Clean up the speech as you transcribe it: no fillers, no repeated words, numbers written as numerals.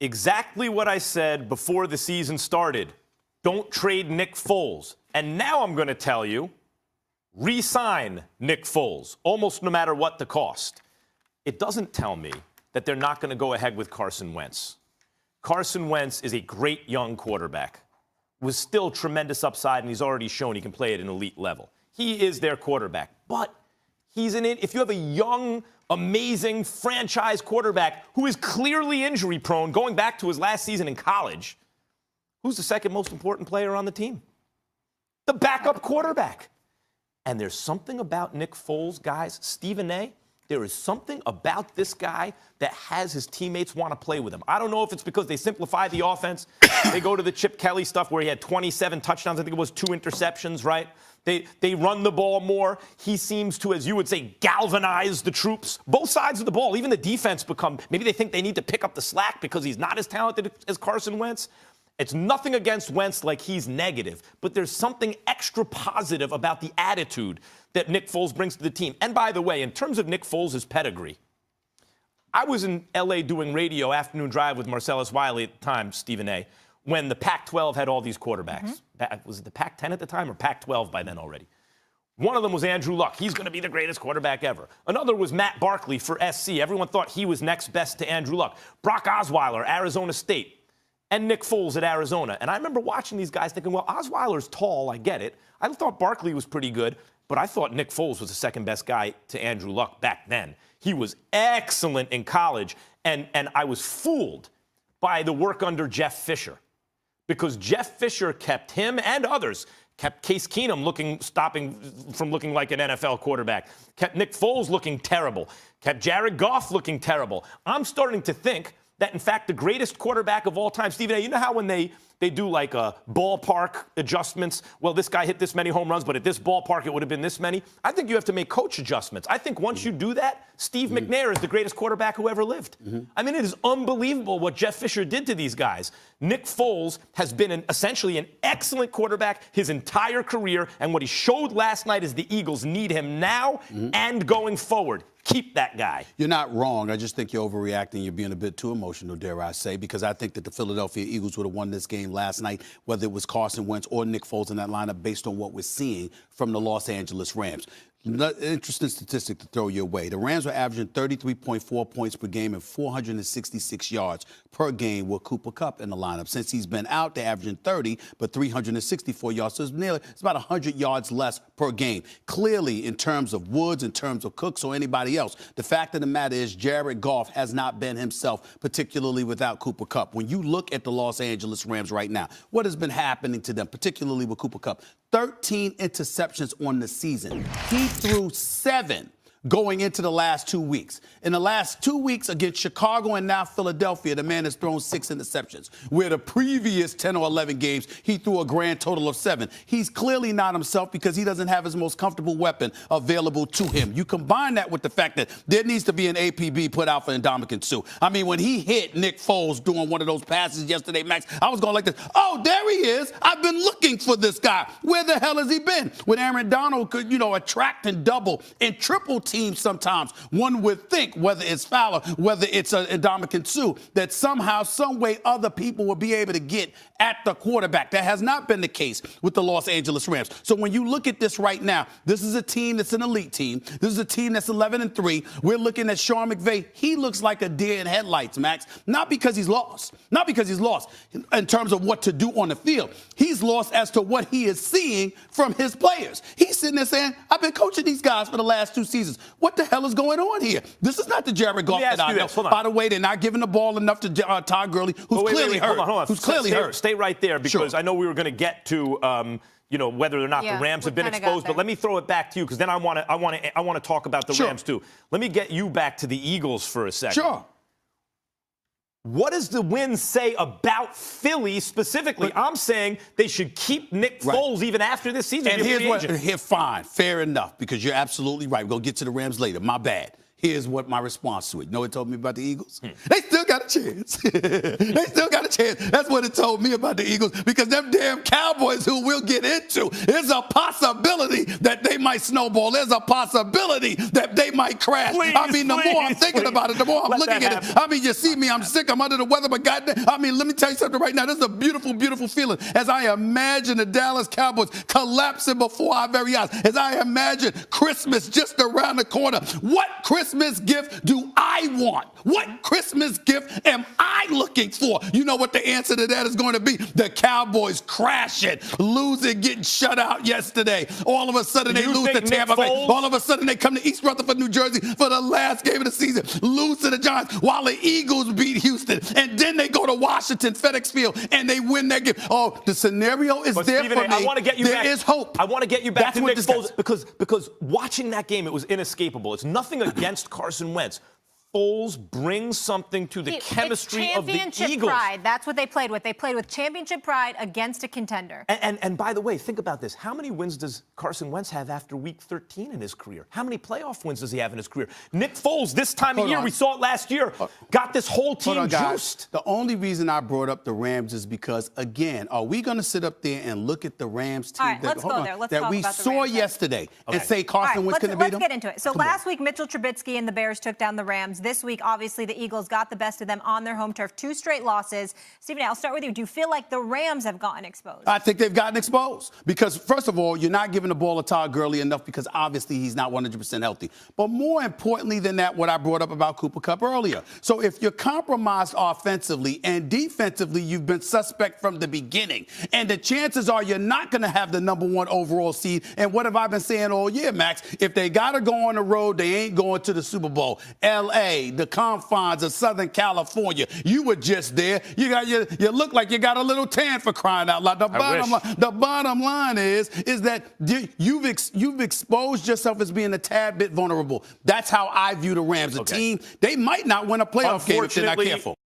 Exactly what I said before the season started. Don't trade Nick Foles. And now I'm going to tell you, re-sign Nick Foles, almost no matter what the cost. It doesn't tell me that they're not going to go ahead with Carson Wentz. Carson Wentz is a great young quarterback with still tremendous upside, and he's already shown he can play at an elite level. He is their quarterback. But he's in it. If you have a young, amazing franchise quarterback who is clearly injury prone, going back to his last season in college, who's the second most important player on the team? The backup quarterback. And there's something about Nick Foles, guys, Stephen A., there is something about this guy that has his teammates want to play with him. I don't know if it's because they simplify the offense. They go to the Chip Kelly stuff where he had 27 touchdowns. I think it was 2 interceptions, right? They run the ball more. He seems to, as you would say, galvanize the troops. Both sides of the ball, even the defense maybe they think they need to pick up the slack because he's not as talented as Carson Wentz. It's nothing against Wentz like he's negative, but there's something extra positive about the attitude that Nick Foles brings to the team. And by the way, in terms of Nick Foles' pedigree, I was in L.A. doing radio afternoon drive with Marcellus Wiley at the time, Stephen A., when the Pac-12 had all these quarterbacks. Was it the Pac-10 at the time or Pac-12 by then already? One of them was Andrew Luck. He's going to be the greatest quarterback ever. Another was Matt Barkley for SC. Everyone thought he was next best to Andrew Luck. Brock Osweiler, Arizona State. And Nick Foles at Arizona. And I remember watching these guys thinking, well, Osweiler's tall, I get it. I thought Barkley was pretty good, but I thought Nick Foles was the second best guy to Andrew Luck back then. He was excellent in college, and I was fooled by the work under Jeff Fisher because Jeff Fisher kept him and others, kept Case Keenum stopping from looking like an NFL quarterback, kept Nick Foles looking terrible, kept Jared Goff looking terrible. I'm starting to think that, in fact, the greatest quarterback of all time, Stephen A., you know how when they do like a ballpark adjustments, well, this guy hit this many home runs, but at this ballpark it would have been this many? I think you have to make coach adjustments. I think once you do that, Steve McNair is the greatest quarterback who ever lived. I mean, it is unbelievable what Jeff Fisher did to these guys. Nick Foles has been essentially an excellent quarterback his entire career, and what he showed last night is the Eagles need him now and going forward. Keep that guy. You're not wrong. I just think you're overreacting. You're being a bit too emotional, dare I say, because I think that the Philadelphia Eagles would have won this game last night, whether it was Carson Wentz or Nick Foles in that lineup, based on what we're seeing from the Los Angeles Rams. Interesting statistic to throw your way. The Rams were averaging 33.4 points per game and 466 yards per game with Cooper Kupp in the lineup. Since he's been out, they're averaging 30, but 364 yards. So it's about 100 yards less per game. Clearly, in terms of Woods, in terms of Cooks, or anybody else, the fact of the matter is Jared Goff has not been himself, particularly without Cooper Kupp. When you look at the Los Angeles Rams right now, what has been happening to them, particularly with Cooper Kupp? 13 interceptions on the season. He threw 7 going into the last 2 weeks. In the last 2 weeks against Chicago and now Philadelphia, the man has thrown 6 interceptions. Where the previous 10 or 11 games, he threw a grand total of 7. He's clearly not himself because he doesn't have his most comfortable weapon available to him. You combine that with the fact that there needs to be an APB put out for Ndamukong Suh. I mean, when he hit Nick Foles doing one of those passes yesterday, Max, I was going like this. Oh, there he is. I've been looking for this guy. Where the hell has he been? When Aaron Donald could, attract and double and triple teams sometimes, one would think, whether it's Fowler, whether it's Ndamukong Suh, that somehow, some way, other people will be able to get at the quarterback. That has not been the case with the Los Angeles Rams. So when you look at this right now, this is a team that's an elite team. This is a team that's 11-3. We're looking at Sean McVay. He looks like a deer in headlights, Max. Not because he's lost. Not because he's lost in terms of what to do on the field. He's lost as to what he is seeing from his players. He's sitting there saying, I've been coaching these guys for the last 2 seasons. What the hell is going on here? This is not the Jared Goff that I know. By the way, they're not giving the ball enough to Todd Gurley, who's clearly hurt. Hold on. Who's clearly hurt. Stay right there because I know we were going to get to whether or not the Rams have been exposed. But let me throw it back to you because then I want to talk about the Rams too. Let me get you back to the Eagles for a second. Sure. What does the win say about Philly specifically? I'm saying they should keep Nick Foles even after this season. And here's fine, fair enough, because you're absolutely right. We're going to get to the Rams later. My bad. Here's what my response to it. You know what it told me about the Eagles? They still got got a chance. They still got a chance. That's what it told me about the Eagles, because them damn Cowboys, who we'll get into, there's a possibility that they might snowball. There's a possibility that they might crash. Please, I mean, the more I'm thinking about it, the more I'm looking at it. I mean, you see me, I'm sick, I'm under the weather, but goddamn, I mean, let me tell you something right now. This is a beautiful, beautiful feeling as I imagine the Dallas Cowboys collapsing before our very eyes, as I imagine Christmas just around the corner. What Christmas gift do I want? What Christmas gift am I looking for? You know what the answer to that is going to be? The Cowboys crashing, losing, getting shut out yesterday. All of a sudden they lose to Tampa Bay. All of a sudden they come to East Rutherford, New Jersey for the last game of the season, lose to the Giants while the Eagles beat Houston. And then they go to Washington, FedEx Field, and they win that game. Oh, the scenario is there for me. I want to get you back. There is hope. I want to get you back to Nick Foles because watching that game, it was inescapable. It's nothing against Carson Wentz. Foles brings something to the chemistry of the Eagles. Championship pride. That's what they played with. They played with championship pride against a contender. And by the way, think about this. How many wins does Carson Wentz have after week 13 in his career? How many playoff wins does he have in his career? Nick Foles, this time of year, we saw it last year, got this whole team juiced. The only reason I brought up the Rams is because, again, are we going to sit up there and look at the Rams team that we saw yesterday and say Carson Wentz couldn't beat them? Let's get into it. So last week, Mitchell Trubisky and the Bears took down the Rams. This week, obviously, the Eagles got the best of them on their home turf. 2 straight losses. Stephen, I'll start with you. Do you feel like the Rams have gotten exposed? I think they've gotten exposed because, first of all, you're not giving the ball to Todd Gurley enough because obviously he's not 100% healthy. But more importantly than that, what I brought up about Cooper Kupp earlier. So if you're compromised offensively and defensively, you've been suspect from the beginning. And the chances are you're not going to have the #1 overall seed. And what have I been saying all year, Max? If they got to go on the road, they ain't going to the Super Bowl. L.A., the confines of Southern California. You were just there. You look like you got a little tan, for crying out loud. The bottom line is that you've exposed yourself as being a tad bit vulnerable. That's how I view the Rams. The team, they might not win a playoff game if they're not careful.